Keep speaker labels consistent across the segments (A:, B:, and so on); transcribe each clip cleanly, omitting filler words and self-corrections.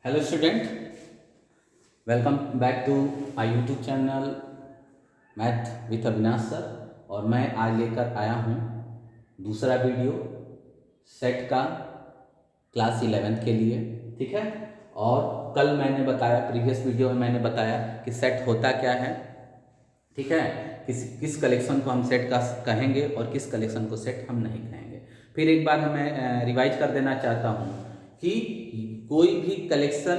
A: Hello student, welcome back to my YouTube channel math with Avinash sir. और मैं आज लेकर आया हूँ दूसरा वीडियो सेट का क्लास 11th के लिए। ठीक है। और कल मैंने बताया, प्रीवियस वीडियो में मैंने बताया कि सेट होता क्या है। ठीक है। किस कलेक्शन को हम सेट का कहेंगे और किस कलेक्शन को सेट हम नहीं कहेंगे। फिर एक बार मैं रिवाइज कर देना चाहता हूँ कि कोई भी कलेक्शन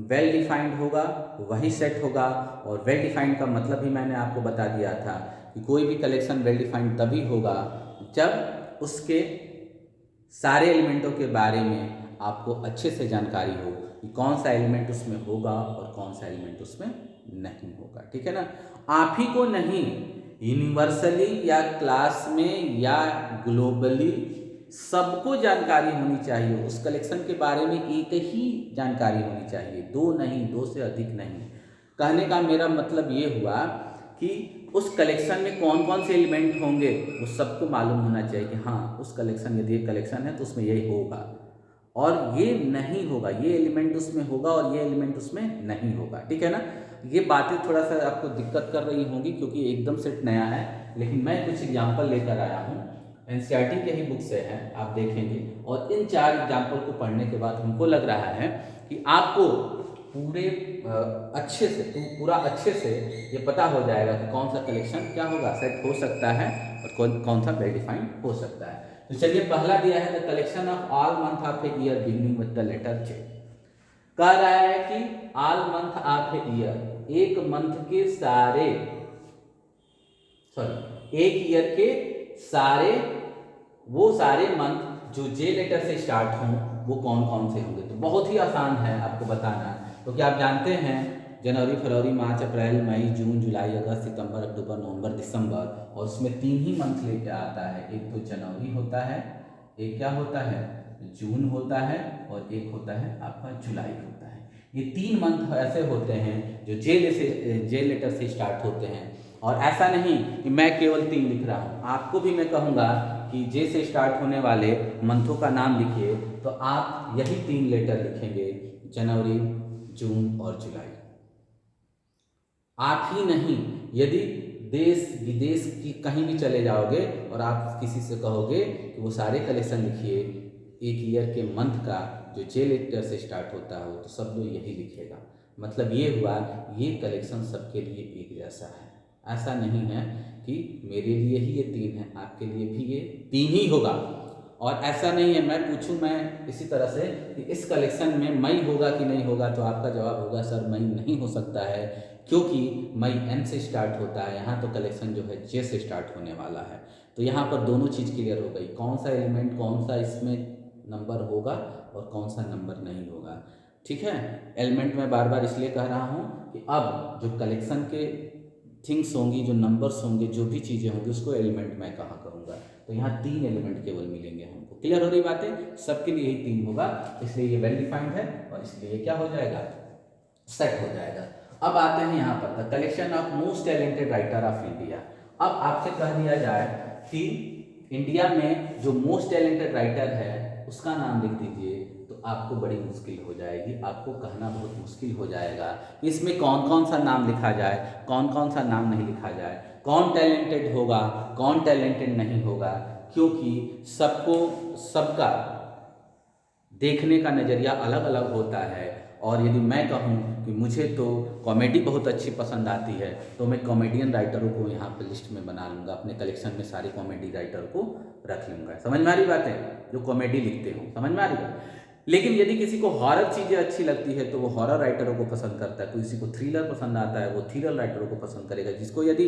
A: वेल डिफाइंड होगा वही सेट होगा। और वेल डिफाइंड का मतलब ही मैंने आपको बता दिया था कि कोई भी कलेक्शन वेल डिफाइंड तभी होगा जब उसके सारे एलिमेंटों के बारे में आपको अच्छे से जानकारी हो कि कौन सा एलिमेंट उसमें होगा और कौन सा एलिमेंट उसमें नहीं होगा। ठीक है ना। आप ही को नहीं, यूनिवर्सली या क्लास में या ग्लोबली सबको जानकारी होनी चाहिए। उस कलेक्शन के बारे में एक ही जानकारी होनी चाहिए, दो नहीं, दो से अधिक नहीं। कहने का मेरा मतलब ये हुआ कि उस कलेक्शन में कौन कौन से एलिमेंट होंगे वो सबको मालूम होना चाहिए कि हाँ उस कलेक्शन, यदि एक कलेक्शन है तो उसमें यही होगा और ये नहीं होगा, ये एलिमेंट उसमें होगा और ये एलिमेंट उसमें नहीं होगा। ठीक है ना। ये बातें थोड़ा सा आपको दिक्कत कर रही होंगी क्योंकि एकदम सेट नया है, लेकिन मैं कुछ एग्जाम्पल लेकर आया हूँ। एनसीईआरटी के ही बुक से है, आप देखेंगे। और इन 4 एग्जाम्पल को पढ़ने के बाद हमको लग रहा है कि आपको पूरे अच्छे से पूरा अच्छे से ये पता हो जाएगा कि कौन सा कलेक्शन क्या होगा, सेट हो सकता है और कौन कौन सा वेल डिफाइंड हो सकता है। तो चलिए, पहला दिया है the collection of all month of a year beginning with the letter J. कह रहा है कि all month of a year, एक मंथ के सारे, एक ईयर के सारे, वो सारे मंथ जो जे लेटर से स्टार्ट हों वो कौन कौन से होंगे। तो बहुत ही आसान है आपको बताना, क्योंकि आप जानते हैं जनवरी, फरवरी, मार्च, अप्रैल, मई, जून, जुलाई, अगस्त, सितंबर, अक्टूबर, नवंबर, दिसंबर। और उसमें 3 ही मंथ लेके आता है। एक तो जनवरी होता है, एक क्या होता है, जून होता है, और एक होता है आपका जुलाई होता है। ये 3 मंथ ऐसे होते हैं जो जे लेटर से स्टार्ट होते हैं। और ऐसा नहीं कि मैं केवल 3 लिख रहा हूँ, आपको भी मैं कहूँगा कि जे से स्टार्ट होने वाले मंथों का नाम लिखिए, तो आप यही 3 लेटर लिखेंगे, जनवरी, जून और जुलाई। आप ही नहीं, यदि देश विदेश की कहीं भी चले जाओगे और आप किसी से कहोगे कि वो सारे कलेक्शन लिखिए एक ईयर के मंथ का जो जे लेटर से स्टार्ट होता हो, तो सब लोग यही लिखेगा। मतलब ये हुआ, ये कलेक्शन सबके लिए एक जैसा है। ऐसा नहीं है कि मेरे लिए ही ये 3 है, आपके लिए भी ये 3 ही होगा। और ऐसा नहीं है मैं पूछूं मैं इसी तरह से कि इस कलेक्शन में मई होगा कि नहीं होगा, तो आपका जवाब होगा सर मई नहीं हो सकता है, क्योंकि मई एम से स्टार्ट होता है। यहाँ तो कलेक्शन जो है जे से स्टार्ट होने वाला है। तो यहाँ पर दोनों चीज़ क्लियर हो गई, कौन सा एलिमेंट कौन सा इसमें नंबर होगा और कौन सा नंबर नहीं होगा। ठीक है। एलिमेंट मैं बार बार इसलिए कह रहा हूँ कि अब जो कलेक्शन के थिंग्स होंगी, जो नंबर्स होंगे, जो भी चीज़ें होंगी, उसको एलिमेंट मैं कहाँ करूँगा। तो यहाँ 3 एलिमेंट केवल मिलेंगे हमको। क्लियर हो रही बातें, सबके लिए ही 3 होगा, इसलिए ये वेल डिफाइंड है और इसलिए क्या हो जाएगा, सेट हो जाएगा। अब आते हैं यहाँ पर the collection of most talented writer of India. अब आपसे कह दिया जाए कि इंडिया में जो मोस्ट टैलेंटेड राइटर है उसका नाम लिख दीजिए, तो आपको बड़ी मुश्किल हो जाएगी, आपको कहना बहुत मुश्किल हो जाएगा इसमें कौन कौन सा नाम लिखा जाए, कौन कौन सा नाम नहीं लिखा जाए, कौन टैलेंटेड होगा, कौन टैलेंटेड नहीं होगा, क्योंकि सबको सबका देखने का नज़रिया अलग अलग होता है। और यदि मैं कहूँ कि मुझे तो कॉमेडी बहुत अच्छी पसंद आती है, तो मैं कॉमेडियन राइटरों को यहाँ पे लिस्ट में बना लूँगा, अपने कलेक्शन में सारे कॉमेडी राइटर को रख लूँगा। समझ में आ रही बात है, जो कॉमेडी लिखते हो, समझ में आ रही है। लेकिन यदि किसी को हॉरर चीज़ें अच्छी लगती है तो वो हॉरर राइटरों को पसंद करता है, किसी को थ्रिलर पसंद आता है वो थ्रिलर राइटरों को पसंद करेगा, जिसको यदि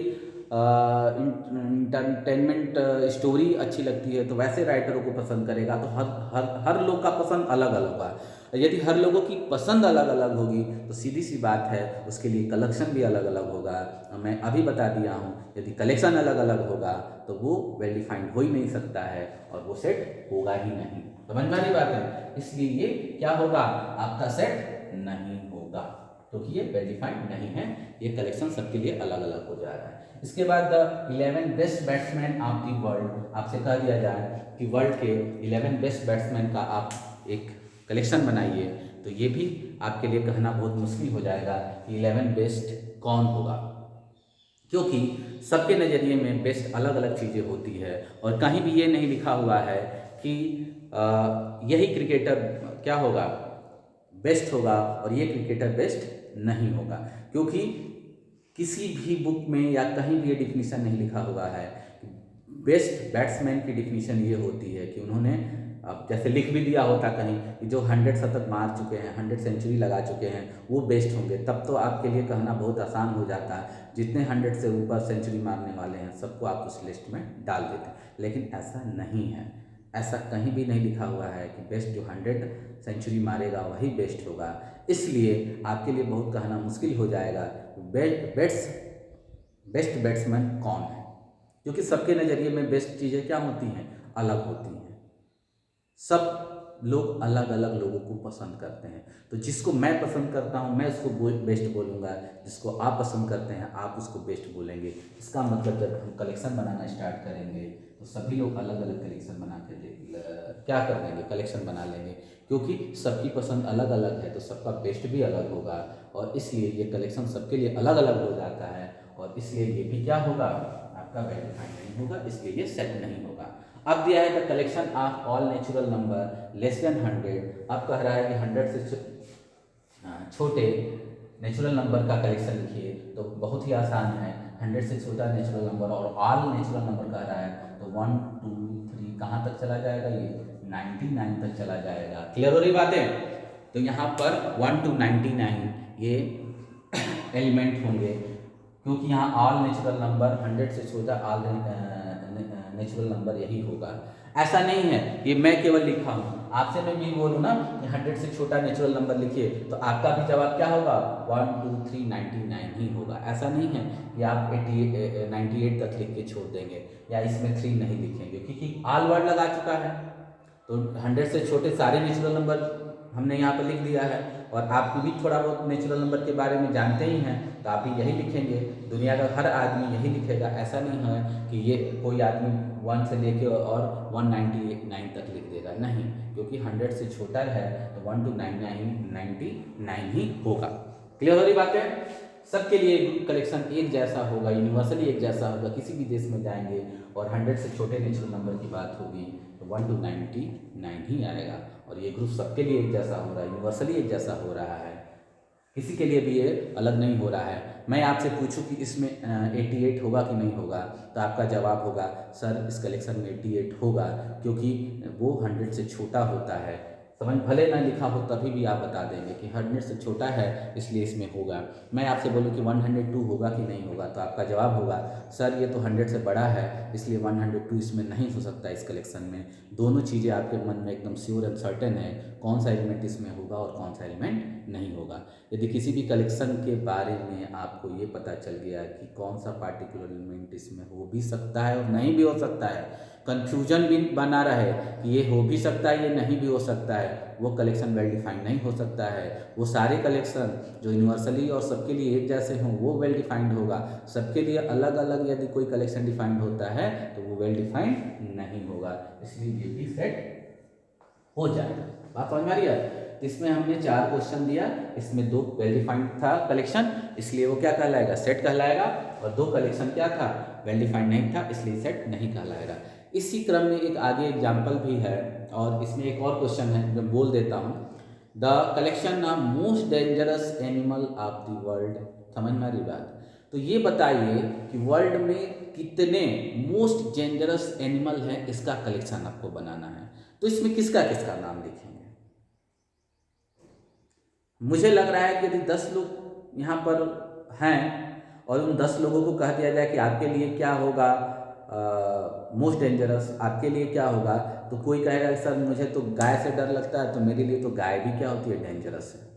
A: इंटरटेनमेंट स्टोरी अच्छी लगती है तो वैसे राइटरों को पसंद करेगा। तो हर हर हर लोग का पसंद अलग अलग होगा। यदि हर लोगों की पसंद अलग अलग होगी तो सीधी सी बात है उसके लिए कलेक्शन भी अलग अलग होगा। मैं अभी बता दिया हूँ, यदि कलेक्शन अलग अलग होगा तो वो वेल डिफाइंड हो ही नहीं सकता है और वो सेट होगा ही नहीं। समझ में आ रही बात है, इसलिए ये क्या होगा, आपका सेट नहीं होगा, क्योंकि ये वेल डिफाइंड नहीं है, ये कलेक्शन सबके लिए अलग अलग हो जा रहा है। इसके बाद the 11 best batsman of the world, आपसे कह दिया जाए कि वर्ल्ड के 11 बेस्ट बैट्समैन का आप एक कलेक्शन बनाइए, तो ये भी आपके लिए कहना बहुत मुश्किल हो जाएगा कि 11 बेस्ट कौन होगा, क्योंकि सबके नज़रिए में बेस्ट अलग अलग चीज़ें होती है और कहीं भी ये नहीं लिखा हुआ है कि यही क्रिकेटर क्या होगा, बेस्ट होगा और ये क्रिकेटर बेस्ट नहीं होगा, क्योंकि किसी भी बुक में या कहीं भी ये डिफिनीशन नहीं लिखा हुआ है। बेस्ट बैट्समैन की डिफिनीशन ये होती है कि उन्होंने अब जैसे लिख भी दिया होता कहीं कि जो 100 शतक मार चुके हैं, 100 सेंचुरी लगा चुके हैं, वो बेस्ट होंगे, तब तो आपके लिए कहना बहुत आसान हो जाता है। जितने 100 से ऊपर सेंचुरी मारने वाले हैं सबको आप उस लिस्ट में डाल देते हैं, लेकिन ऐसा नहीं है। ऐसा कहीं भी नहीं लिखा हुआ है कि बेस्ट जो 100 सेंचुरी मारेगा वही बेस्ट होगा। इसलिए आपके लिए बहुत कहना मुश्किल हो जाएगा बेस्ट बैट्समैन कौन है, क्योंकि सबके नज़रिए में बेस्ट चीज़ें क्या होती हैं, अलग होती हैं। सब लोग अलग अलग लोगों को पसंद करते हैं, तो जिसको मैं पसंद करता हूँ मैं उसको बेस्ट बोलूँगा, जिसको आप पसंद करते हैं आप उसको बेस्ट बोलेंगे। इसका मतलब जब हम कलेक्शन बनाना स्टार्ट करेंगे तो सभी लोग अलग अलग कलेक्शन बना के क्या कर लेंगे, कलेक्शन बना लेंगे, क्योंकि सबकी पसंद अलग अलग है तो सबका बेस्ट भी अलग होगा, और इसलिए ये कलेक्शन सबके लिए अलग अलग हो जाता है, और इसलिए ये भी क्या होगा, आपका वैल्यू फाइंड नहीं होगा, इसलिए ये सेट नहीं होगा। अब दिया है the collection of all natural number less then 100। अब कह रहा है कि 100 से छोटे नेचुरल नंबर का कलेक्शन लिखिए, तो बहुत ही आसान है। 100 से छोटा नेचुरल नंबर और ऑल नेचुरल नंबर कह रहा है, तो 1 2 3 कहाँ तक चला जाएगा, ये 99 तक चला जाएगा। क्लियर हो रही बातें? तो यहाँ पर 1 to 99 ये एलिमेंट होंगे, क्योंकि यहाँ ऑल नेचुरल नंबर 100 से छोटा ऑल नेचुरल नंबर यही होगा। ऐसा नहीं है कि मैं केवल लिखा हूँ, आपसे मैं भी बोलूँ ना कि 100 से छोटा नेचुरल नंबर लिखिए, तो आपका भी जवाब क्या होगा, 1 2 3 99 ही होगा। ऐसा नहीं है कि आप 98 तक लिख के छोड़ देंगे या इसमें 3 नहीं लिखेंगे, क्योंकि ऑल वर्ड लगा चुका है, तो 100 से छोटे सारे नेचुरल नंबर हमने यहाँ पर लिख दिया है, और आप भी थोड़ा बहुत नेचुरल नंबर के बारे में जानते ही हैं, तो आप भी यही लिखेंगे। दुनिया का हर आदमी यही लिखेगा, ऐसा नहीं है कि ये कोई आदमी 1 से लेके और 199 तक लिख देगा, नहीं, क्योंकि 100 से छोटा है तो 1 to 99 ही होगा। क्लियर हो रही बातें? सबके लिए कलेक्शन एक जैसा होगा, यूनिवर्सली एक जैसा होगा। किसी भी देश में जाएंगे और 100 से छोटे नेचुरल नंबर की बात होगी तो 1 to 99 ही आएगा, और ये ग्रुप सबके लिए एक जैसा हो रहा है, यूनिवर्सली एक जैसा हो रहा है, किसी के लिए भी ये अलग नहीं हो रहा है। मैं आपसे पूछूं कि इसमें 88 होगा कि नहीं होगा, तो आपका जवाब होगा सर इस कलेक्शन में 88 होगा, क्योंकि वो 100 से छोटा होता है। समझ भले ना लिखा हो तभी भी आप बता देंगे कि 100 से छोटा है इसलिए इसमें होगा। मैं आपसे बोलूं कि 102 होगा कि नहीं होगा, तो आपका जवाब होगा सर ये तो 100 से बड़ा है इसलिए 102 इसमें नहीं हो सकता इस कलेक्शन में। दोनों चीज़ें आपके मन में एकदम श्योर एंड सर्टेन है कौन सा एलिमेंट इसमें होगा और कौन सा एलिमेंट नहीं होगा। यदि किसी भी कलेक्शन के बारे में आपको ये पता चल गया कि कौन सा पार्टिकुलर एलिमेंट इसमें हो भी सकता है और नहीं भी हो सकता है, कन्फ्यूजन भी बना रहे कि ये हो भी सकता है ये नहीं भी हो सकता है, वो कलेक्शन वेल डिफाइंड नहीं हो सकता है। वो सारे कलेक्शन जो यूनिवर्सली और सबके लिए एक जैसे हों वो वेल डिफाइंड होगा, सबके लिए अलग अलग यदि कोई कलेक्शन डिफाइंड होता है तो वो वेल डिफाइंड नहीं होगा, इसलिए ये भी सेट हो जाएगा। बात समझ में आ रही है? इसमें हमने 4 क्वेश्चन दिया, इसमें 2 वेल डिफाइंड था कलेक्शन, इसलिए वो क्या कहलाएगा, सेट कहलाएगा, और 2 कलेक्शन क्या था, वेल डिफाइंड नहीं था, इसलिए सेट नहीं कहलाएगा। इसी क्रम में एक आगे एग्जाम्पल भी है, और इसमें एक और क्वेश्चन है जो बोल देता हूँ, the collection of most dangerous animal of the world. समझ में आ रही बात? तो ये बताइए कि वर्ल्ड में कितने मोस्ट डेंजरस एनिमल हैं, इसका कलेक्शन आपको बनाना है। तो इसमें किसका किसका नाम लिखेंगे? मुझे लग रहा है कि यदि 10 लोग यहाँ पर हैं और उन 10 लोगों को कह दिया जाए कि आपके लिए क्या होगा मोस्ट डेंजरस, आपके लिए क्या होगा, तो कोई कहेगा कि सर मुझे तो गाय से डर लगता है, तो मेरे लिए तो गाय भी क्या होती है, डेंजरस है।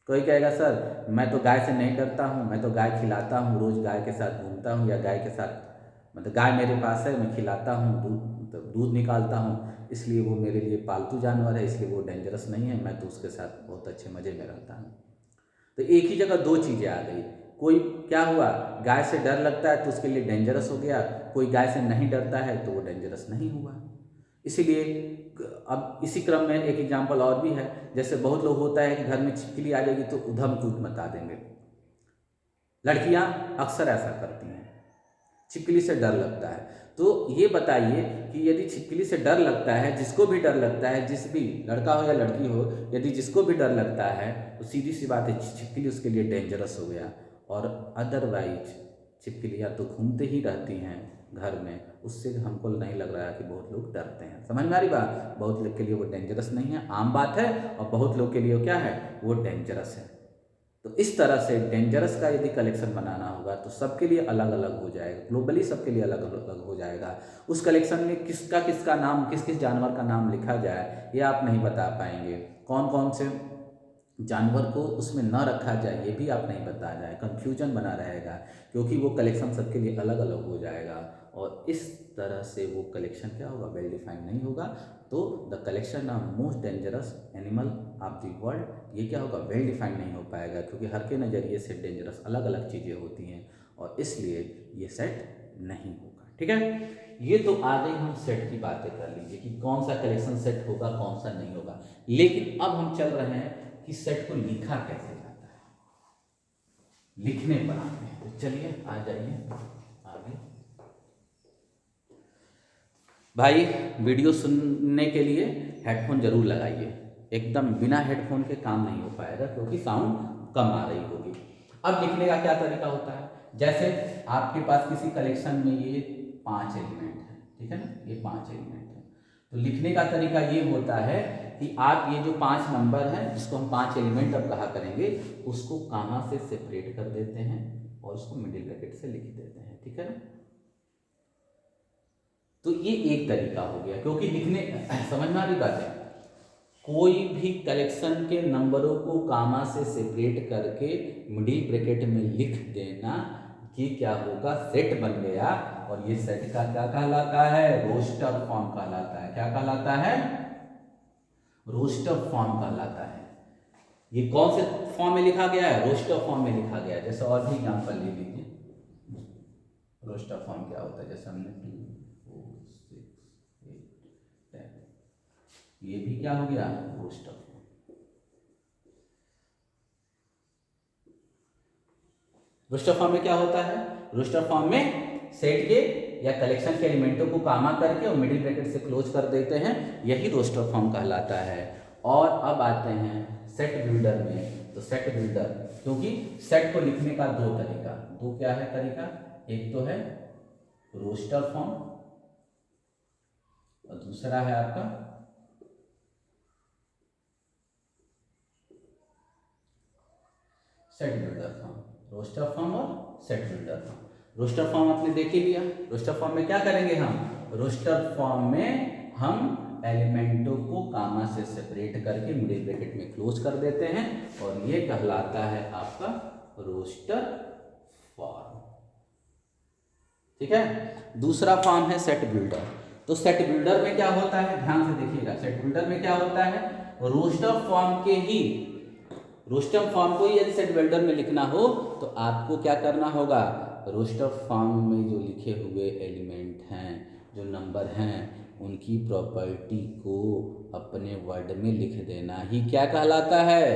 A: कोई कहेगा सर मैं तो गाय से नहीं डरता हूँ, मैं तो गाय खिलाता हूँ, रोज़ गाय के साथ घूमता हूँ, या गाय के साथ मतलब गाय मेरे पास है, मैं खिलाता हूँ, दूध निकालता हूँ, इसलिए वो मेरे लिए पालतू जानवर है, इसलिए वो डेंजरस नहीं है, मैं तो उसके साथ बहुत अच्छे मज़े में रहता हूँ। तो एक ही जगह 2 चीज़ें आ गई। कोई क्या हुआ, गाय से डर लगता है तो उसके लिए डेंजरस हो गया, कोई गाय से नहीं डरता है तो वो डेंजरस नहीं हुआ। इसीलिए अब इसी क्रम में एक एग्जाम्पल और भी है, जैसे बहुत लोग होता है कि घर में छिपकली आ जाएगी तो उधम कूद मचा देंगे। लड़कियां अक्सर ऐसा करती हैं, छिपकली से डर लगता है। तो ये बताइए कि यदि छिपकली से डर लगता है, जिसको भी डर लगता है, जिस भी लड़का हो या लड़की हो, यदि जिसको भी डर लगता है तो सीधी सी बात है छिपकली उसके लिए डेंजरस हो गया। और अदरवाइज छिपकलियाँ तो घूमते ही रहती हैं घर में, उससे हमको नहीं लग रहा है कि बहुत लोग डरते हैं। समझ में आ रही बात? बहुत लोग के लिए वो डेंजरस नहीं है, आम बात है, और बहुत लोग के लिए क्या है, वो डेंजरस है। तो इस तरह से डेंजरस का यदि कलेक्शन बनाना होगा तो सबके लिए अलग अलग हो जाएगा, ग्लोबली सबके लिए अलग अलग हो जाएगा। उस कलेक्शन में किसका किसका नाम, किस किस जानवर का नाम लिखा जाए ये आप नहीं बता पाएंगे, कौन कौन से जानवर को उसमें न रखा जाए ये भी आप नहीं बता जाए, कंफ्यूजन बना रहेगा, क्योंकि वो कलेक्शन सबके लिए अलग अलग हो जाएगा। और इस तरह से वो कलेक्शन क्या होगा, वेल डिफाइंड नहीं होगा। तो the collection of most dangerous animal of the world, ये क्या होगा, वेल डिफाइंड नहीं हो पाएगा, क्योंकि हर के नज़रिए से डेंजरस अलग अलग चीज़ें होती हैं, और इसलिए ये सेट नहीं होगा। ठीक है, ये तो आ गई हम सेट की बातें कर लीजिए कि कौन सा कलेक्शन सेट होगा, कौन सा नहीं होगा। लेकिन अब हम चल रहे हैं कि सेट को लिखा कैसे जाता है, लिखने पर आते हैं। तो चलिए आ जाइए आगे। भाई वीडियो सुनने के लिए हेडफोन जरूर लगाइए, एकदम बिना हेडफोन के काम नहीं हो पाएगा, क्योंकि साउंड कम आ रही होगी। अब लिखने का क्या तरीका होता है, जैसे आपके पास किसी कलेक्शन में ये 5 एलिमेंट है, ठीक है ना, ये 5 एलिमेंट है, तो लिखने का तरीका ये होता है कि आप ये जो 5 नंबर है, जिसको हम 5 एलिमेंट अब कहा करेंगे, उसको कामा से सेपरेट कर देते हैं और उसको मिडिल ब्रैकेट से लिख देते हैं, ठीक है ना। तो ये एक तरीका हो गया, क्योंकि लिखने समझ में आ रही बात है, कोई भी कलेक्शन के नंबरों को कामा से सेपरेट करके मिडिल ब्रैकेट में लिख देना, ये क्या होगा, सेट बन गया। और ये सेट का क्या कहलाता है, रोस्टर फॉर्म कहलाता है। क्या कहलाता है, रोस्टर फॉर्म कहलाता है। ये कौन से फॉर्म में लिखा गया है, रोस्टर फॉर्म में लिखा गया है। जैसे और भी एग्जाम्पल ले लीजिए, रोस्टर फॉर्म क्या होता है, जैसे हमने 2 4 6 8 10, ये भी क्या हो गया, रोस्टर फॉर्म। रोस्टर फॉर्म में क्या होता है, रोस्टर फॉर्म में सेट के या कलेक्शन के एलिमेंटों को कामा करके और मिडिल ब्रैकेट से क्लोज कर देते हैं, यही रोस्टर फॉर्म कहलाता है। और अब आते हैं सेट बिल्डर में। तो सेट बिल्डर, क्योंकि सेट को लिखने का 2 तरीका, 2 क्या है तरीका, एक तो है रोस्टर फॉर्म और दूसरा है आपका set builder form. Roster form और set builder form. Roster form आपने देख ही लिया, रोस्टर फॉर्म में क्या करेंगे हम, रोस्टर फॉर्म में हम एलिमेंटों को कामा से सेपरेट करके मिडिल ब्रैकेट में क्लोज कर देते हैं, और ये कहलाता है आपका रोस्टर फॉर्म, ठीक है। दूसरा फॉर्म है सेट बिल्डर। तो सेट बिल्डर में क्या होता है, ध्यान से देखिएगा, सेट बिल्डर में क्या होता है, रोस्टर फॉर्म के ही, रोस्टर फॉर्म को ही यदि सेट बिल्डर में लिखना हो तो आपको क्या करना होगा, रोस्टर फॉर्म में जो लिखे हुए एलिमेंट हैं, जो नंबर हैं, उनकी प्रॉपर्टी को अपने वर्ड में लिख देना ही क्या कहलाता है,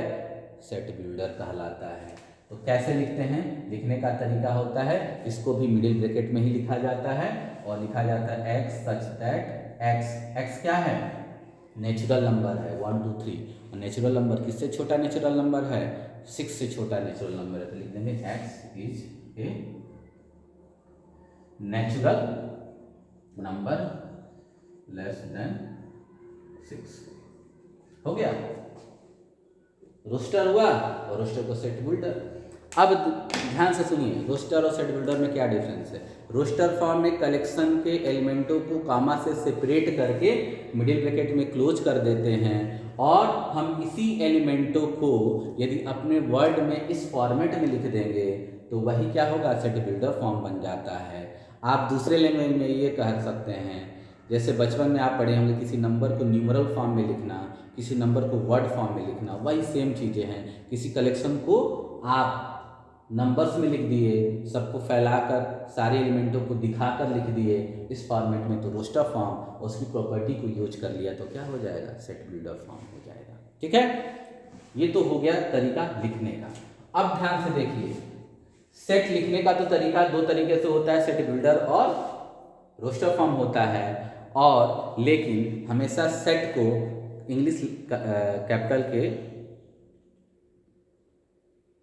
A: सेट बिल्डर कहलाता है। तो कैसे लिखते हैं, लिखने का तरीका होता है, इसको भी मिडिल ब्रैकेट में ही लिखा जाता है, और लिखा जाता है एक्स सच दैट एक्स क्या है, नेचुरल नंबर है 1 2 3, और नेचुरल नंबर किससे छोटा नेचुरल नंबर है, 6 से छोटा नेचुरल नंबर है। तो लिख देंगे x is a natural number less then 6, हो गया, रोस्टर हुआ और रोस्टर को सेट बिल्डर। अब ध्यान से सुनिए, रोस्टर और सेट बिल्डर में क्या डिफरेंस है। रोस्टर फॉर्म में कलेक्शन के एलिमेंटों को कामा से सेपरेट करके मिडिल ब्रैकेट में क्लोज कर देते हैं, और हम इसी एलिमेंटों को यदि अपने वर्ड में इस फॉर्मेट में लिख देंगे तो वही क्या होगा, सेट बिल्डर फॉर्म बन जाता है। आप दूसरे लैंग्वेज में ये कह सकते हैं, जैसे बचपन में आप पढ़े होंगे किसी नंबर को न्यूमरल फॉर्म में लिखना, किसी नंबर को वर्ड फॉर्म में लिखना, वही सेम चीज़ें हैं। किसी कलेक्शन को आप नंबर्स में लिख दिए, सबको फैलाकर सारे एलिमेंटों को दिखाकर लिख दिए इस फॉर्मेट में, तो रोस्टर फॉर्म और उसकी प्रॉपर्टी को यूज कर लिया तो क्या हो जाएगा, सेट बिल्डर फॉर्म हो जाएगा। ठीक है, ये तो हो गया तरीका लिखने का। अब ध्यान से देखिए, सेट लिखने का तो तरीका दो तरीके से होता है, सेट बिल्डर और रोस्टर फॉर्म होता है, और लेकिन हमेशा सेट को इंग्लिश कैपिटल के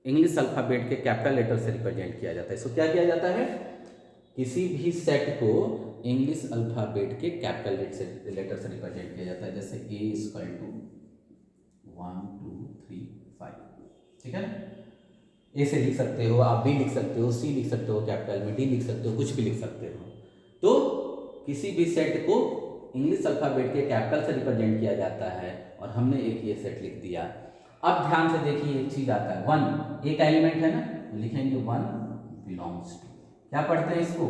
A: इंग्लिश अल्फाबेट के कैपिटल लेटर से रिप्रेजेंट किया जाता है। इसको क्या किया जाता है, किसी भी सेट को इंग्लिश अल्फाबेट के कैपिटल लेटर से रिप्रेजेंट किया जाता है। जैसे A इक्वल टू 1 2 3 5, ठीक है ना। ए से लिख सकते हो आप, बी लिख सकते हो, सी लिख सकते हो कैपिटल में, डी लिख सकते हो, कुछ भी लिख सकते हो। तो किसी भी सेट को इंग्लिश अल्फाबेट के कैपिटल से रिप्रेजेंट किया जाता है, और हमने एक ये सेट लिख दिया। अब ध्यान से देखिए, एक चीज आता है, वन एक एलिमेंट है ना, तो लिखेंगे वन बिलोंग्स टू, क्या पढ़ते हैं इसको,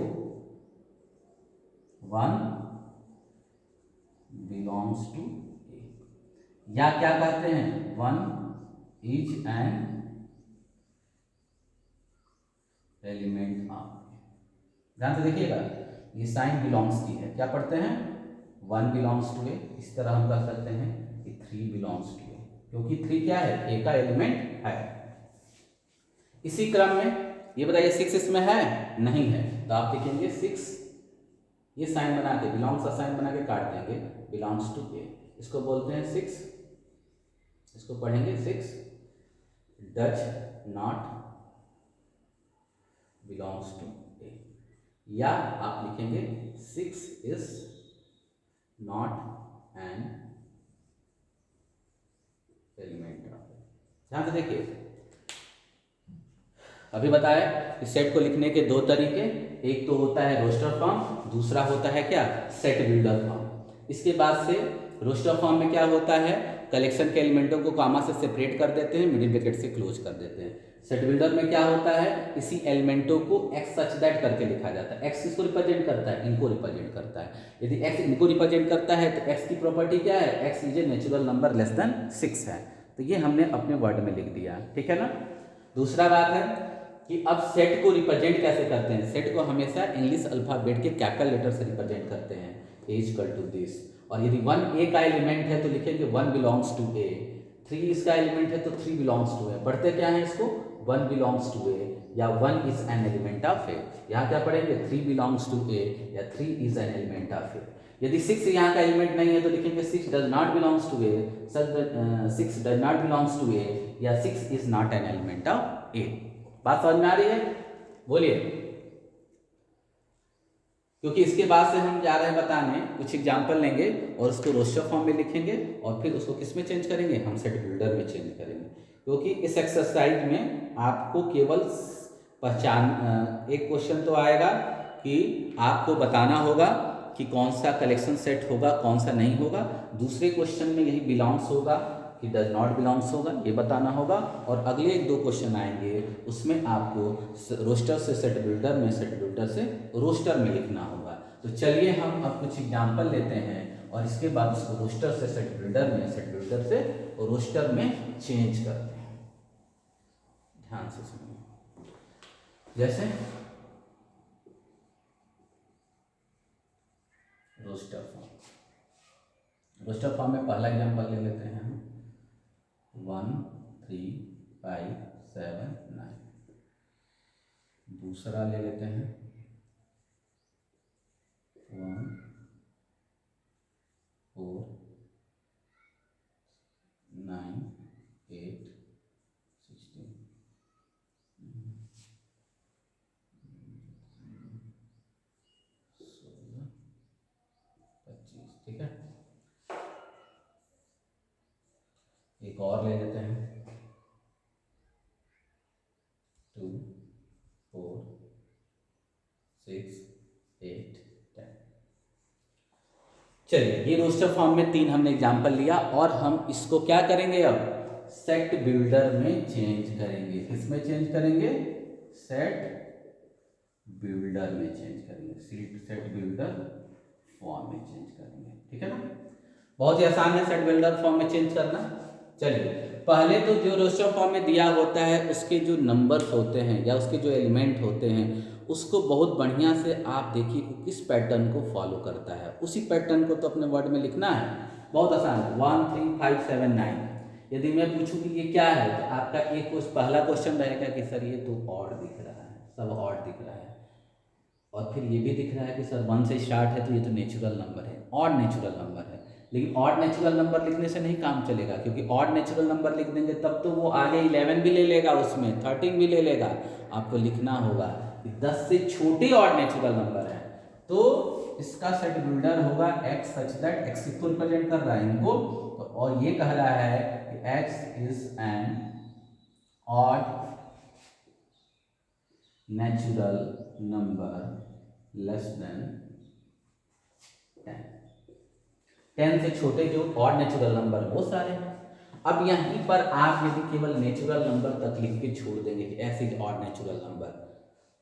A: वन बिलोंग्स टू ए, या क्या कहते हैं, one is an element of. ध्यान से देखिएगा, ये साइन बिलोंग्स की है, क्या पढ़ते हैं, वन बिलोंग्स टू ए। इस तरह हम कह सकते हैं कि थ्री बिलोंग्स टू ए, क्योंकि थ्री क्या है, ए का एलिमेंट है। इसी क्रम में ये बताइए सिक्स इसमें है, नहीं है, तो आप लिखेंगे सिक्स, ये साइन बना के, बिलोंग्स का साइन बना के काट देंगे, बिलोंग्स टू ए, इसको बोलते हैं सिक्स, इसको पढ़ेंगे six does not belongs to A, या आप लिखेंगे six is not an element of A. ध्यान से देखिए, अभी बताया कि सेट को लिखने के दो तरीके, एक तो होता है रोस्टर फॉर्म, दूसरा होता है क्या, सेट बिल्डर फॉर्म। इसके बाद से रोस्टर फॉर्म में क्या होता है, कलेक्शन के एलिमेंटों को कॉमा से सेपरेट कर देते हैं, मिडिल ब्रैकेट से क्लोज कर देते हैं। सेट बिल्डर में क्या होता है, इसी एलिमेंटों को एक्स सच दैट करके लिखा जाता है। एक्स किसको रिप्रेजेंट करता है, इनको रिप्रेजेंट करता है। यदि एक्स इनको रिप्रेजेंट करता है तो एक्स की प्रॉपर्टी क्या है, x is a natural number less then 6 है, तो ये हमने अपने वर्ड में लिख दिया, ठीक है ना। दूसरा बात है कि अब सेट को रिप्रेजेंट कैसे करते हैं, सेट को हमेशा इंग्लिश अल्फाबेट के कैपिटल लेटर से रिप्रेजेंट करते हैं, ए इक्वल टू दिस, और यदि वन ए का एलिमेंट है तो लिखेंगे one belongs to A, three इसका एलिमेंट है तो थ्री बिलोंग्स टू ए। पढ़ते क्या है इसको, वन बिलोंग्स टू ए, या one is an element of A. यहाँ क्या पढ़ेंगे, थ्री बिलोंग्स टू ए, या three is an element of A. यदि सिक्स यहाँ का एलिमेंट नहीं है तो लिखेंगे six does not belongs to A, six does not belongs to A, या six is not an element of A. बात समझ में आ रही है, बोलिए। क्योंकि इसके बाद से हम जा रहे हैं बताने, कुछ एग्जाम्पल लेंगे और उसको रोस्टर फॉर्म में लिखेंगे, और फिर उसको किस में चेंज करेंगे, हम सेट बिल्डर में चेंज करेंगे। क्योंकि इस एक्सरसाइज में आपको केवल पहचान, एक क्वेश्चन तो आएगा कि आपको बताना होगा कि कौन सा कलेक्शन सेट होगा, कौन सा नहीं होगा। दूसरे क्वेश्चन में यही बिलोंग्स होगा कि डज नॉट बिलोंग्स होगा, ये बताना होगा। और अगले एक दो क्वेश्चन आएंगे उसमें आपको रोस्टर से सेट बिल्डर में, सेट बिल्डर से रोस्टर में लिखना होगा। तो चलिए हम अब कुछ एग्जाम्पल लेते हैं और इसके बाद उसको रोस्टर से सेट बिल्डर में, सेट बिल्डर से रोस्टर में चेंज करते हैं। ध्यान से सुनिए, जैसे रोस्टर फॉर्म, रोस्टर फॉर्म में पहला एग्जाम्पल ले लेते हैं हम 1 3 5 7 9। दूसरा ले लेते हैं 1 4 9 8 16 16 25, ठीक है। एक और ले लेते हैं 2 4 6 8 10। चलिए, ये रोस्टर फॉर्म में 3 हमने एग्जाम्पल लिया, और हम इसको क्या करेंगे, अब सेट बिल्डर में चेंज करेंगे। किसमें चेंज करेंगे, सेट बिल्डर में चेंज करेंगे, सेट बिल्डर फॉर्म में चेंज करेंगे, ठीक है ना। बहुत ही आसान है सेट बिल्डर फॉर्म में चेंज करना। चलिए, पहले तो जो रोस्टर फॉर्म में दिया होता है उसके जो नंबर्स होते हैं या उसके जो एलिमेंट होते हैं उसको बहुत बढ़िया से आप देखिए कि किस पैटर्न को फॉलो करता है, उसी पैटर्न को तो अपने वर्ड में लिखना है। बहुत आसान है, 1 3 5 7 9। यदि मैं पूछूं कि ये क्या है तो आपका एक पहला क्वेश्चन रहेगा कि सर ये तो ऑड दिख रहा है, सब ऑड दिख रहा है, और फिर ये भी दिख रहा है कि सर 1 से स्टार्ट है तो ये तो नेचुरल नंबर है, ऑड नेचुरल नंबर है। लेकिन ऑड नेचुरल नंबर लिखने से नहीं काम चलेगा, क्योंकि ऑड नेचुरल नंबर लिख देंगे तब तो वो आगे 11 भी ले लेगा, उसमें 13 भी ले लेगा। आपको लिखना होगा कि 10 से छोटे ऑड नेचुरल नंबर है तो इसका सेट बिल्डर होगा x सच दैट x को रिप्रेजेंट कर रहा है इनको तो, और ये कह रहा है कि x is an odd natural number less than 10। 10 से छोटे जो ऑड नेचुरल नंबर वो सारे हैं। अब यहीं पर आप यदि केवल नेचुरल नंबर तक लिख के छोड़ देंगे कि ऐसे इज ऑड नेचुरल नंबर,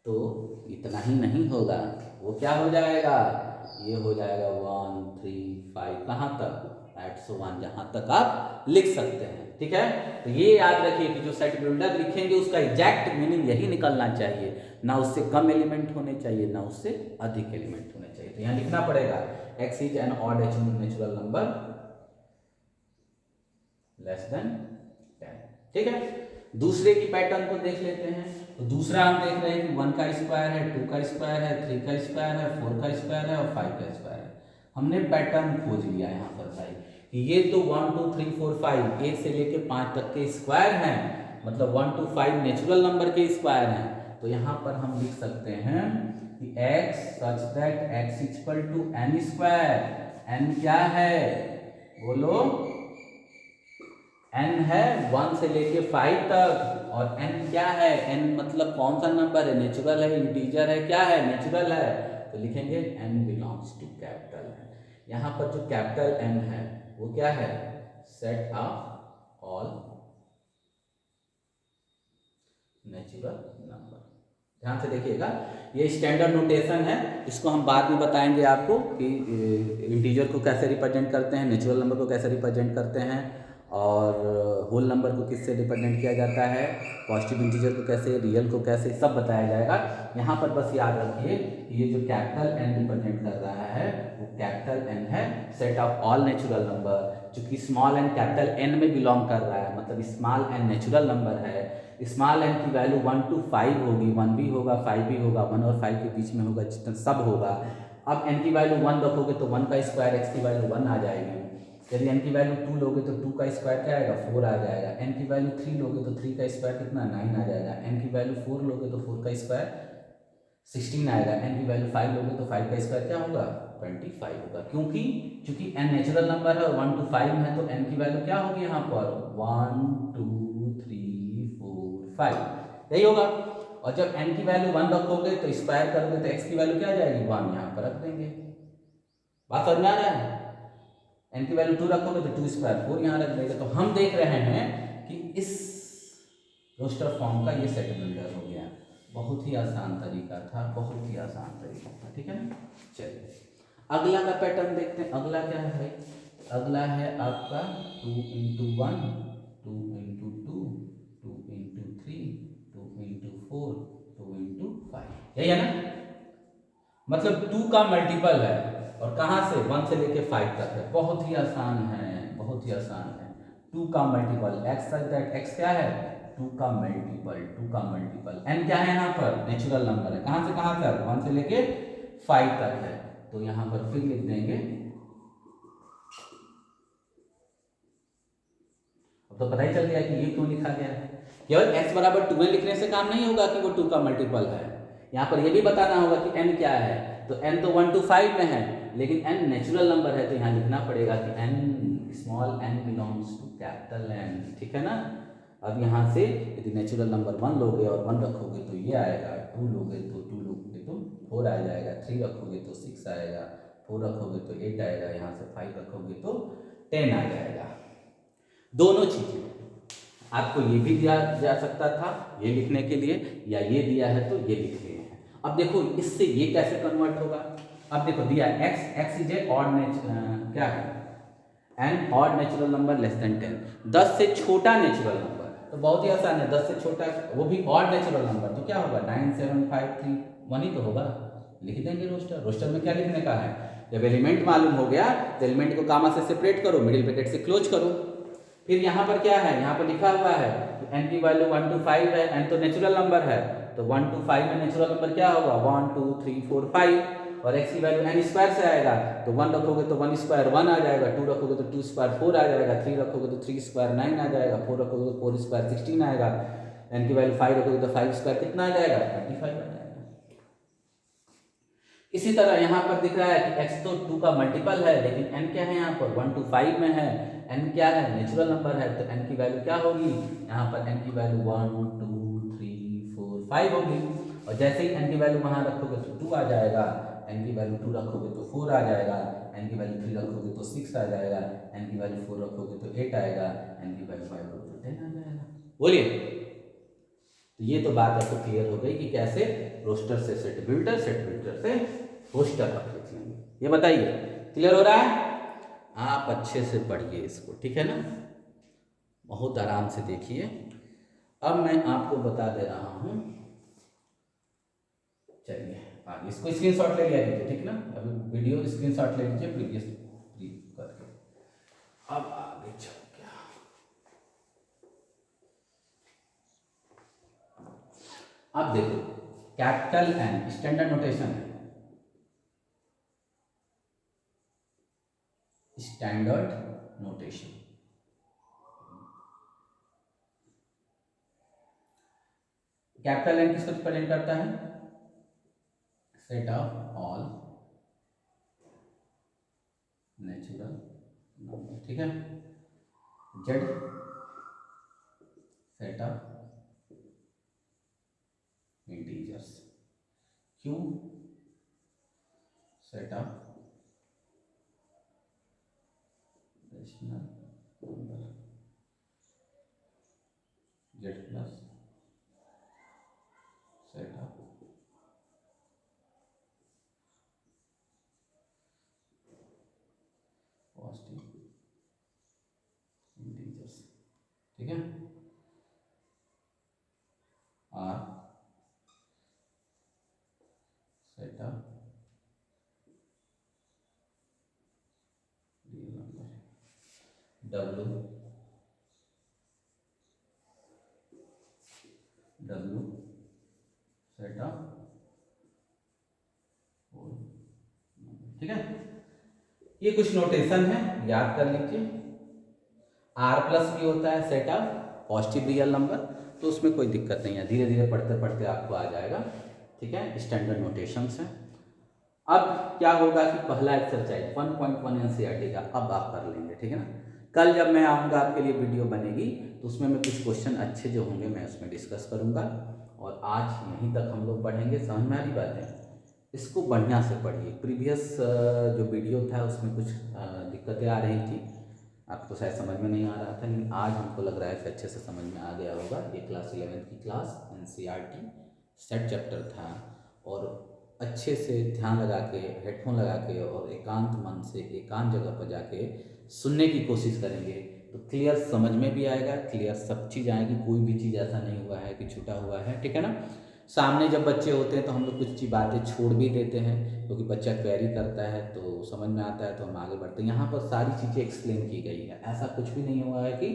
A: तो इतना ही नहीं होगा, वो क्या हो जाएगा, ये हो जाएगा 1 3 5 कहाँ तक एट सो 1 जहाँ तक आप लिख सकते हैं। ठीक है, तो ये याद रखिए कि जो सेट बिल्डर लिखेंगे उसका एग्जैक्ट मीनिंग यही निकलना चाहिए, ना उससे कम एलिमेंट होने चाहिए ना उससे अधिक एलिमेंट होने चाहिए। तो यहाँ लिखना पड़ेगा x is an odd natural number less than 10। ठीक है, दूसरे की पैटर्न को देख लेते हैं। तो दूसरा हम देख रहे हैं कि 1 का स्क्वायर है, 2 का स्क्वायर है, 3 का स्क्वायर है, 4 का स्क्वायर है और 5 का स्क्वायर है। हमने पैटर्न खोज लिया यहाँ पर भाई कि ये तो 1 2 3 4 5 1 से लेके 5 तक के स्क्वायर हैं, मतलब 1 to 5 नेचुरल नंबर के स्क्वायर हैं। तो यहाँ पर हम लिख सकते हैं कि x such that x equal to n square. n क्या है बोलो, n है 1 से लेके 5 तक, और n क्या है, n मतलब कौन सा नंबर है, नेचुरल है, इंटीजर है, क्या है, नेचुरल है। तो लिखेंगे n belongs to capital n। यहाँ पर जो कैपिटल n है वो क्या है, set of all natural number. ध्यान से देखिएगा, ये स्टैंडर्ड नोटेशन है, इसको हम बाद में बताएंगे आपको कि इंटीजर को कैसे रिप्रेजेंट करते हैं, नेचुरल नंबर को कैसे रिप्रेजेंट करते हैं, और होल नंबर को किससे रिप्रेजेंट किया जाता है, पॉजिटिव इंटीजर को कैसे, रियल को कैसे, सब बताया जाएगा। यहाँ पर बस याद रखिए कि ये जो कैपिटल एन रिप्रेजेंट कर रहा है वो कैपिटल एन है, set of all natural number. चूंकि स्मॉल एन कैपिटल एन में बिलोंग कर रहा है, मतलब स्मॉल एन नेचुरल नंबर है, स्मॉल एन की वैल्यू 1 to 5 होगी, 1 भी होगा 5 भी होगा, 1 और 5 के बीच में होगा, जितना सब होगा। अब n की वैल्यू 1 रखोगे तो 1 का स्क्वायर x की वैल्यू 1 आ जाएगी। यदि n की वैल्यू 2 लोगे तो 2 का स्क्वायर क्या आएगा, 4 आ जाएगा। n की वैल्यू 3 लोगे तो 3 का स्क्वायर कितना, 9 आ जाएगा। n की वैल्यू 4 लोगे तो 4 का स्क्वायर 16 आएगा। n की वैल्यू 5 लोगे तो 5 का स्क्वायर क्या होगा, 25 होगा। क्योंकि चूंकि n नेचुरल नंबर है और 1 to 5 है तो n की वैल्यू क्या होगी यहाँ पर 1 2 3 4 5, यही होगा। और जब n की वैल्यू 1 रखोगे तो स्क्वायर करोगे तो x की वैल्यू क्या आ जाएगी, 1 यहाँ पर रख देंगे। बात समझ में आ रहा है, n की वैल्यू 2 रखोगे तो 2 स्क्वायर 4 यहाँ रख देंगे। तो हम देख रहे हैं कि इस रोस्टर फॉर्म का ये सेट बिल्डर हो गया। बहुत ही आसान तरीका था, बहुत ही आसान तरीका था। ठीक है ना, चलिए अगला का पैटर्न देखते हैं। अगला क्या है भाई, अगला है आपका 2 into 1 2 into 2 2 into 3 2 into 4 2 into 5, यही है ना, मतलब 2 का मल्टीपल है और कहाँ से 1 से लेके 5 तक है। बहुत ही आसान है, बहुत ही आसान है। 2 का multiple x such that x क्या है, 2 का मल्टीपल, 2 का मल्टीपल। n क्या है यहाँ पर, नेचुरल नंबर है, कहाँ से कहाँ तक, 1 से लेके 5 तक है। तो यहाँ पर फिर लिख देंगे, अब तो पता ही चल गया कि ये क्यों लिखा गया है। केवल x बराबर 12 लिखने से काम नहीं होगा कि वो 2 का मल्टीपल है, यहाँ पर ये भी बताना होगा कि n क्या है। तो n तो 1 to 5 में है, लेकिन n नेचुरल नंबर है तो यहाँ लिखना पड़ेगा कि n small n belongs to capital N। ठीक है ना, अब यहाँ से यदि नेचुरल नंबर 1 लोगे और 1 रखोगे तो ये आएगा, 2 लोगे तो 4 आ जाएगा, 3 रखोगे तो 6 आएगा, 4 रखोगे तो 8 आएगा, यहाँ से 5 रखोगे तो 10 आ जाएगा। दोनों चीजें आपको ये भी दिया जा सकता था ये लिखने के लिए, या ये दिया है तो ये लिख रहे हैं। अब देखो इससे ये कैसे कन्वर्ट होगा। अब देखो दिया x इज ए ऑड क्या है, an odd natural number less than 10, 10 से छोटा नेचुरल नंबर, तो बहुत ही आसान है, 10 से छोटा वो भी ऑड नेचुरल नंबर, तो क्या होगा 97531 ही तो होगा, लिख देंगे रोस्टर। रोस्टर में क्या लिखने का है, जब एलिमेंट मालूम हो गया तो एलिमेंट को कामा से सेपरेट करो, मिडिल ब्रैकेट से क्लोज करो। फिर यहाँ पर क्या है, यहाँ पर लिखा हुआ है एन की वैल्यू 1 to 5 है, एन तो नेचुरल नंबर है, तो 1 to 5 में नेचुरल नंबर क्या होगा 1 2 3 4 5, और x की वैल्यू एन स्क्वायर से आएगा, तो 1 रखोगे तो 1 स्क्वायर 1 आ जाएगा, 2 रखोगे तो 2 स्क्वायर 4 आ जाएगा, 3 रखोगे तो 3 स्क्वायर 9 आ जाएगा, 4 रखोगे तो 4 स्क्वायर 16 आएगा, एन की वैल्यू 5 रखोगे तो 5 स्क्वायर कितना आ जाएगा 25 आ जाएगा। इसी तरह यहाँ पर दिख रहा है कि x तो 2 का मल्टीपल है, लेकिन n क्या है यहाँ पर 1 to 5 में है, n क्या है नेचुरल नंबर है, तो n की वैल्यू क्या होगी, यहाँ पर n की वैल्यू 1 2 3 4 5 होगी, और जैसे ही n की वैल्यू वहाँ रखोगे तो 2 आ जाएगा, n की वैल्यू 2 रखोगे तो 4 आ जाएगा, n की वैल्यू 3 रखोगे तो 6 आ जाएगा, n की वैल्यू 4 रखोगे तो 8 आएगा, n की वैल्यू 5 रखोगे तो 10 आ जाएगा। बोलिए, तो ये तो बात आपको क्लियर हो गई कि कैसे रोस्टर से सेट बिल्डर से रोस्टर आप लिख लेंगे। ये बताइए क्लियर हो रहा है, आप अच्छे से पढ़िए इसको, ठीक है ना, बहुत आराम से देखिए। अब मैं आपको बता दे रहा हूं, चलिए आगे इसको स्क्रीनशॉट ले लिया लीजिए, ठीक ना, अभी वीडियो स्क्रीनशॉट ले लीजिए प्रीवियस करके। अब आगे चल क्या, अब देखो कैपिटल एन स्टैंडर्ड नोटेशन है, स्टैंडर्ड नोटेशन, कैपिटल एन किसको रिप्रेजेंट करता है, set of all natural number, ठीक है, Z set of integers, Q set of rational number, Z plus set of positive integers, ठीक है, R set of real number, W set of whole number, ठीक है। ये कुछ नोटेशन है, याद कर लीजिए। आर प्लस भी होता है set of positive real number, तो उसमें कोई दिक्कत नहीं है, धीरे धीरे पढ़ते पढ़ते आपको आ जाएगा, ठीक है, स्टैंडर्ड नोटेशंस हैं। अब क्या होगा कि पहला एक्सरसाइज 1.1 एनसीईआरटी का अब आप कर लेंगे, ठीक है ना। कल जब मैं आऊँगा आपके लिए वीडियो बनेगी तो उसमें मैं कुछ क्वेश्चन अच्छे जो होंगे मैं उसमें डिस्कस करूँगा, और आज यहीं तक हम लोग पढ़ेंगे, समझ में आ रही बात है। इसको बढ़िया से पढ़िए, प्रीवियस जो वीडियो था उसमें कुछ दिक्कतें आ रही थी, आपको शायद समझ में नहीं आ रहा था, लेकिन आज हमको लग रहा है कि अच्छे से समझ में आ गया होगा। ये क्लास 11th की क्लास एनसीईआरटी सेट चैप्टर था, और अच्छे से ध्यान लगा के हेडफोन लगा के और एकांत मन से एकांत जगह पर जाके सुनने की कोशिश करेंगे तो क्लियर समझ में भी आएगा, क्लियर सब चीज़ आएगी, कोई भी चीज़ ऐसा नहीं हुआ है कि छूटा हुआ है, ठीक है ना। सामने जब बच्चे होते हैं तो हम लोग कुछ चीज़ बातें छोड़ भी देते हैं, क्योंकि बच्चा क्वेरी करता है तो समझ में आता है तो हम आगे बढ़ते हैं। यहाँ पर सारी चीज़ें एक्सप्लेन की गई है, ऐसा कुछ भी नहीं हुआ है कि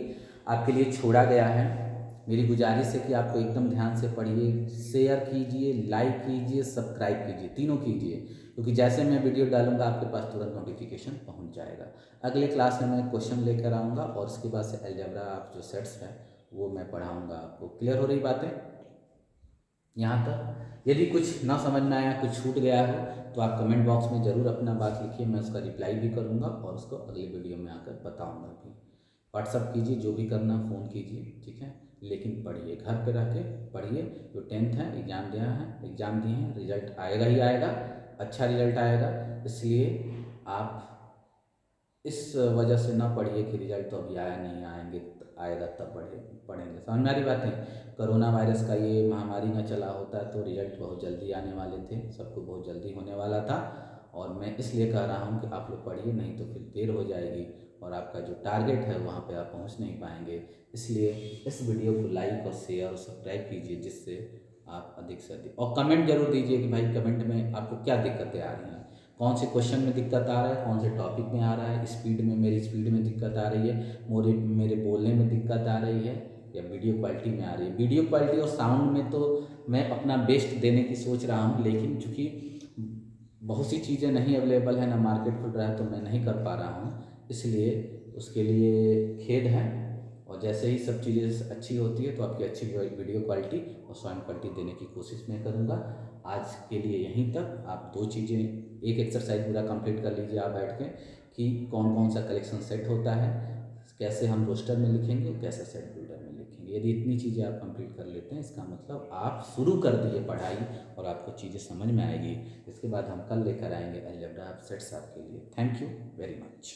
A: आपके लिए छोड़ा गया है। मेरी गुजारिश है कि आपको एकदम ध्यान से पढ़िए, शेयर कीजिए, लाइक कीजिए, सब्सक्राइब कीजिए, तीनों कीजिए, क्योंकि जैसे मैं वीडियो डालूंगा आपके पास तुरंत नोटिफिकेशन पहुंच जाएगा। अगले क्लास में मैं क्वेश्चन लेकर आऊँगा, और उसके बाद से अलजेब्रा आप जो सेट्स है वो मैं पढ़ाऊँगा आपको। क्लियर हो रही बातें यहाँ तक? यदि कुछ ना समझ में आया, कुछ छूट गया हो तो आप कमेंट बॉक्स में ज़रूर अपना बात लिखिए, मैं उसका रिप्लाई भी करूँगा और उसको अगले वीडियो में आकर बताऊँगा भी। व्हाट्सअप कीजिए, जो भी करना फ़ोन कीजिए, ठीक है, लेकिन पढ़िए, घर पे रह के पढ़िए। जो 10th है एग्ज़ाम दिए हैं, रिजल्ट आएगा ही आएगा, अच्छा रिजल्ट आएगा, इसलिए आप इस वजह से ना पढ़िए कि रिजल्ट तो अभी आया नहीं, आएगा तब पढ़ेंगे। समझ में आ रही बातें? कोरोना वायरस का ये महामारी ना चला होता तो रिजल्ट बहुत जल्दी आने वाले थे, सबको बहुत जल्दी होने वाला था, और मैं इसलिए कह रहा हूँ कि आप लोग पढ़िए, नहीं तो फिर देर हो जाएगी और आपका जो टारगेट है वहाँ पे आप पहुँच नहीं पाएंगे। इसलिए इस वीडियो को लाइक और शेयर और सब्सक्राइब कीजिए, जिससे आप अधिक से अधिक, और कमेंट जरूर दीजिए कि भाई कमेंट में आपको क्या दिक्कतें आ रही हैं, कौन से क्वेश्चन में दिक्कत आ रहा है, कौन से टॉपिक में आ रहा है, स्पीड में, मेरी स्पीड में दिक्कत आ रही है, मेरे बोलने में दिक्कत आ रही है, या वीडियो क्वालिटी में आ रही है। वीडियो क्वालिटी और साउंड में तो मैं अपना बेस्ट देने की सोच रहा हूँ, लेकिन चूँकि बहुत सी चीज़ें नहीं अवेलेबल है, ना मार्केट खुल रहा है, तो मैं नहीं कर पा रहा हूँ, इसलिए उसके लिए खेद है। और जैसे ही सब चीज़ें अच्छी होती है तो आपकी अच्छी वीडियो क्वालिटी और साउंड क्वालिटी देने की कोशिश मैं करूँगा। आज के लिए यहीं तक। आप दो चीज़ें, एक एक्सरसाइज पूरा कंप्लीट कर लीजिए आप बैठ के, कि कौन कौन सा कलेक्शन सेट होता है, कैसे हम रोस्टर में लिखेंगे, कैसे सेट बिल्डर में लिखेंगे। यदि इतनी चीज़ें आप कंप्लीट कर लेते हैं, इसका मतलब आप शुरू कर दिए पढ़ाई और आपको चीज़ें समझ में आएगी। इसके बाद हम कल लेकर आएंगे अलजेब्रा सेट्स आपके लिए। Thank you very much.